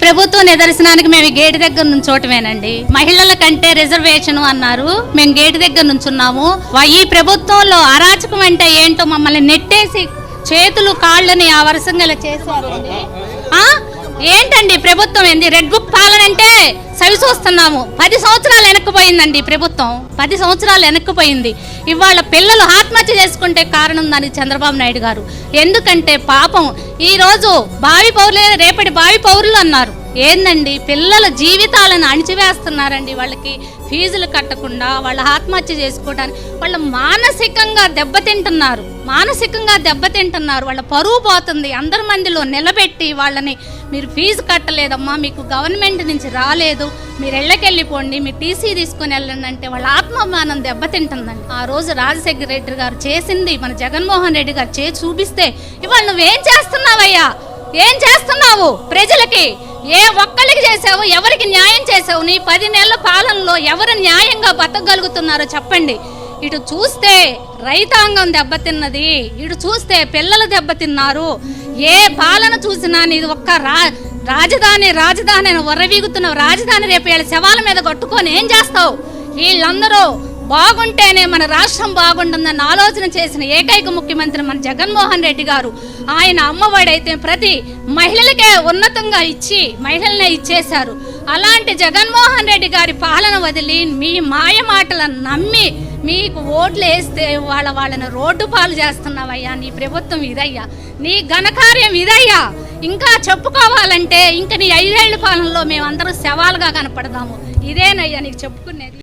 ప్రభుత్వ నిదర్శనానికి మేము గేటు దగ్గర నుంచోటమేనండి. మహిళల కంటే రిజర్వేషన్ అన్నారు, మేము గేటు దగ్గర నుంచున్నాము. ఈ ప్రభుత్వంలో అరాచకం అంటే ఏంటో మమ్మల్ని నెట్టేసి చేతులు కాళ్ళని ఆ వరుసంగా చేశారండి. ఏంటండి ప్రభుత్వం ఏంది? రెడ్ బుక్ పాలన అంటే సవి చూస్తున్నాము. 10 సంవత్సరాలు వెనక్కిపోయిందండి ప్రభుత్వం, 10 సంవత్సరాలు వెనక్కిపోయింది. ఇవాళ పిల్లలు ఆత్మహత్య చేసుకుంటే కారణం దానికి చంద్రబాబు నాయుడు గారు. ఎందుకంటే పాపం ఈరోజు భావి పౌరులే రేపటి భావి పౌరులు అన్నారు. ఏందండి పిల్లల జీవితాలను అణిచివేస్తున్నారండి. వాళ్ళకి ఫీజులు కట్టకుండా వాళ్ళ ఆత్మహత్య చేసుకోవడానికి వాళ్ళు మానసికంగా దెబ్బతింటున్నారు. వాళ్ళ పరువు పోతుంది. అందరి మందిలో నిలబెట్టి వాళ్ళని మీరు ఫీజు కట్టలేదమ్మా, మీకు గవర్నమెంట్ నుంచి రాలేదు, మీరు ఇళ్ళకెళ్ళిపోండి, మీరు టీసీ తీసుకొని వెళ్ళండి అంటే వాళ్ళ ఆత్మాభిమానం దెబ్బతింటుందండి. ఆ రోజు రాజశేఖర రెడ్డి గారు చేసింది మన జగన్మోహన్ రెడ్డి గారు చేసి చూపిస్తే ఇవాళ నువ్వేం చేస్తున్నావయ్యా? ఏం చేస్తున్నావు? ప్రజలకి ఏ ఒక్కరికి చేసావు? ఎవరికి న్యాయం చేసావు? నీ 10 నెలల పాలనలో ఎవరు న్యాయంగా బతకగలుగుతున్నారో చెప్పండి. ఇటు చూస్తే రైతాంగం దెబ్బతిన్నది, ఇటు చూస్తే పిల్లలు దెబ్బతిన్నారు. ఏ పాలన చూసినా నీది ఒక్క రాజధాని అని వరవీగుతున్నావు. రాజధాని రేపు వీళ్ళ శవాల మీద కట్టుకొని ఏం చేస్తావు? వీళ్ళందరూ బాగుంటేనే మన రాష్ట్రం బాగుంటుందని ఆలోచన చేసిన ఏకైక ముఖ్యమంత్రి మన జగన్మోహన్ రెడ్డి గారు. ఆయన అమ్మఒడైతే ప్రతి మహిళలకే ఉన్నతంగా ఇచ్చి మహిళలనే ఇచ్చేశారు. అలాంటి జగన్మోహన్ రెడ్డి గారి పాలన వదిలి మీ మాయ మాటలను నమ్మి మీకు ఓట్లు వేస్తే వాళ్ళని రోడ్డు పాలు చేస్తున్నావయ్యా. నీ ప్రభుత్వం ఇదయ్యా, నీ ఘనకార్యం ఇదయ్యా. ఇంకా చెప్పుకోవాలంటే ఇంకా నీ 5 ఏళ్ల పాలనలో మేమందరం శవాలుగా కనపడదాము. ఇదేనయ్యా నీకు చెప్పుకునేది.